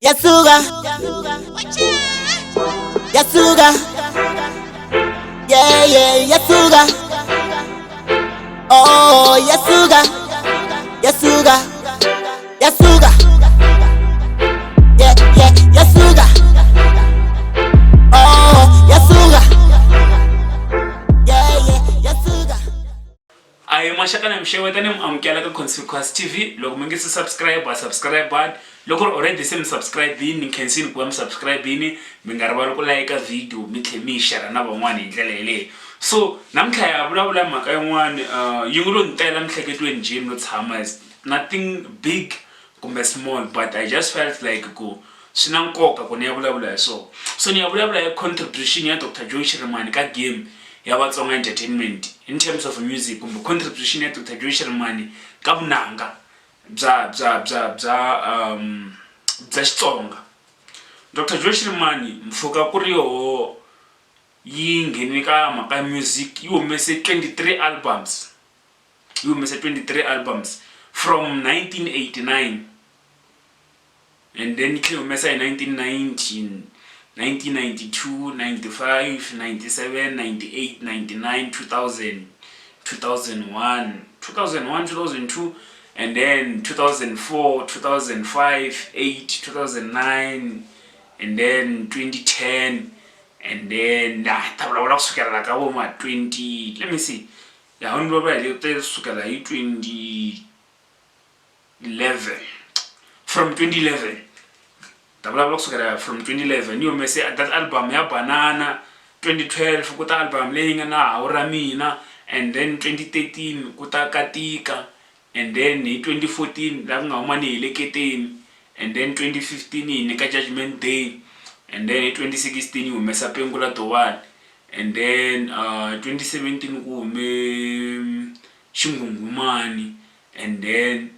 Yasuga, Yasuga, yeah, Yasuga. Oh, Yasuga, Yasuga, Yasuga, yeah, Yasuga. Oh, Yasuga, yeah, Yasuga. Ayi mashaka na mshewetani amkela ka Consequence TV loko mingisi subscribe button loko already sim subscribe ni khensin ku subscribe ni mingaribala ku like video mi tlhe mi share na van'wana hi ndlela leyi. So namkha ya vulavula mhaka yin'wana yingulo ntela mhleketweni njhe no tshama is nothing big kumbe small, but I just felt like ku swina nkoka ku ni ya vulavula hi so ni ya vulavula hi contribution ya Dr. Joe Shirimani ka game ya Vatsonga Entertainment in terms of music, kumbe contribution ya Dr. Joe Shirimani ka vunanga bya Xitsonga. Dr. Joe Shirimani mfuka ku ri yoho yi nghene ka mhaka music, yi humese 23 albums from 1989, and then yi humesa hi 1990, 1992, 95, 97, 98, 99, 2000, 2001, 2002, and then 2004, 2005, 8, 2009, and then 2010, and then tabula kusukela ka bo ma 20, let me see, ya hon ba le kusukela hi 2011, from 2011 from 2011 you may say that album ya Banana, 2012 kuta album leyi nga na Hawura Mina, and then 2013 kuta Katika, and then 2014 la nga huma ni Heleketeni, and then 2015 ni ka Judgment Day, and then 2016 humesa Pengula Towani, and then 2017 ku hume Xingungumani, and then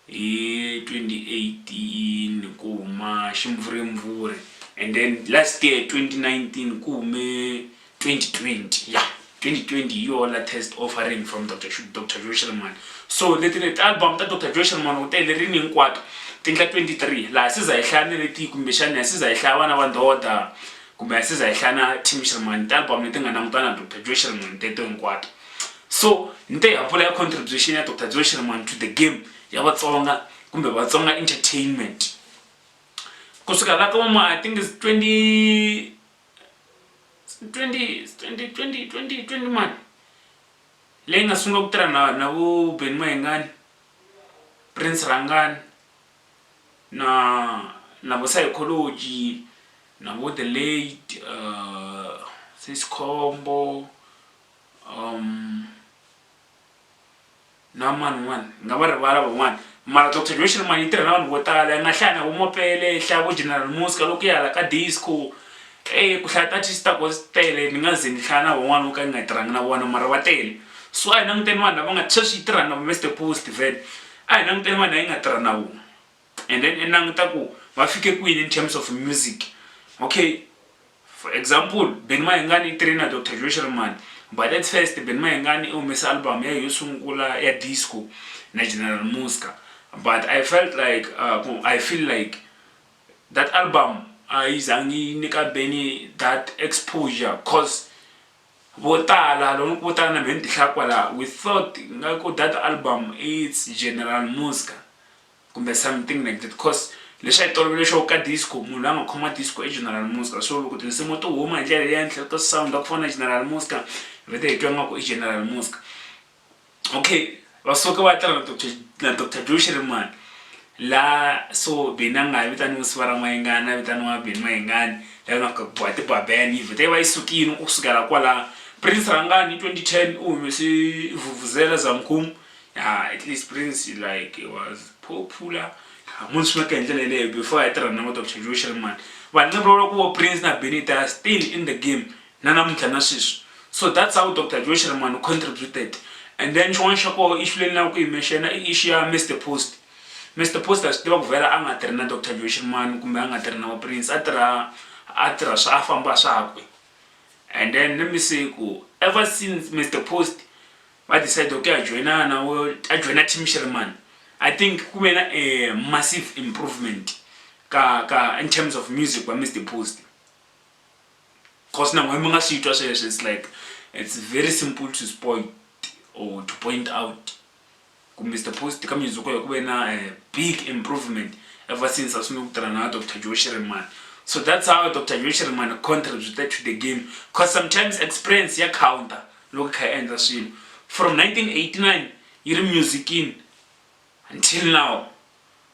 2018 kuma Ximvuremvure, and then last year 2019 kume 2020, yeah, 2020 you all test offering from Dr. Joe Shirimani. So let album that Dr. Joe Shirimani utele rini hinkwato tinhla 23 la siza yihlana leti kumbe xana siza yihlaya vana va ndoda kumbe siza yihlana Team Shirimani, album leti nga langutana Dr. Joe Shirimani teto hinkwato. So nte ya pfula ya contribution ya Dr. Joe Shirimani to the game ya Vatsonga kumbe Vatsonga Entertainment kusuka la kama I think it's 20 man leyi nga sungula ku tirha na vo Ben Mayengani, Prince Rangani na vo Psychology na vo The Late Sis Combo na one nga va rivala van'wana, mara Dr. Joe Shirimani yi tirha na vanhu vo tala, yi nga hlaya na vo Mopele, hlaya vo General Muska loko ya hala ka disco, ku hlaya ta-artist ta gospel ni nga ze ni hlaya na van'wana vo ka yi nga tirhangi na vona mara va tele. So a hi languteni vanhu lava nga sweswi yi tirha na vo Mr Post Van, a hi languteni vanhu yi nga tirha na vona, and then i languta ku va fike kwini in terms of music. Okay, for example Ben Mayengani yi tirhe na Dr. Joe Shirimani, but at first Ben Mayengani humesa album ya yo sungula ya disco na General Muska, but I felt like I feel like that album izangi nika Benny that exposure, cause votala loko votala na menti hlakwala we thought ngako that album it's General Muska kumbe something like that, cause leswi a hi tolovele xo ka disco munhu la nga khoma disco i General Muska. So loko tinsimu to huma hi ndlela ya henhla to sound ku fana na General Muska vete hi twa ngaku i General Muska. Okay, vasuka va tirha na Dr. Joe Shirimani la so Beni nga vitaniwa Sibara Mayengani a vitaniwa Ben Mayengani la nga ka Bwati Babeni vete va yisukini kusukela kwala. Prince Rangani 2010 humese Vuvuzela Zamkum, yeah, at least Prince like it was popular munhu ka ndlela leyo before I tirha na Dr. Joe Shirimani. Vanhu lava ku Prince na Benny they are still in the game na namuntlha na sweswi. So that's how Dr. Joe Shirimani contributed. And then xin'wana xa koho issue leyi ni lava ku yi mention i issue ya Mr Post. Mr Post a swi tiva ku vhela a nga tirhi na Dr. Joe Shirimani kumbe a nga tirhi na Prince, a tirha swa a famba swakwe. And then let me say ku ever since Mr Post va decide okay a joina Team Shirimani, I think kumena a massive improvement in terms of music by Mr. Post. Cause now when it's like it's very simple to spoil or to point out. Mr. Post music a big improvement ever since I saw Dr. Joe Shiriman. So that's how Dr. Joe Shiriman contributed to the game. Cause sometimes experience ya counter look and from 1989 you're music in until now.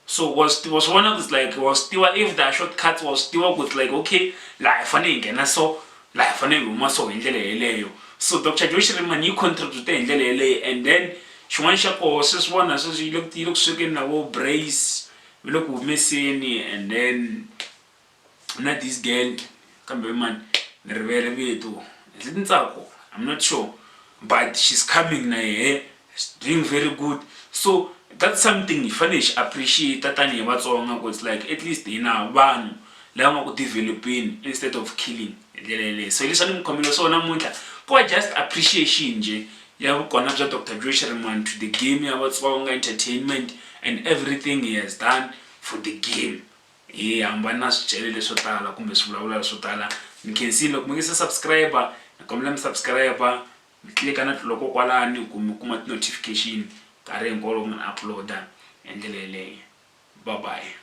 So was one of those like was still if the shortcut was still with like okay life and so life and so Dr. Joe Shiriman you contributed and then Shwansha courses one as you look shaking now brace we look with missing and then not this girl come be man too. I'm not sure. But she's coming now, doing very good. So that's something finish appreciate that it's like at least in our one developing instead of killing. So listen so just appreciation Dr. Joe Shiriman to the game about song entertainment and everything he has done for the game. I'm gonna share this with all you can see look subscriber subscriber click on that logo notification upload and bye bye.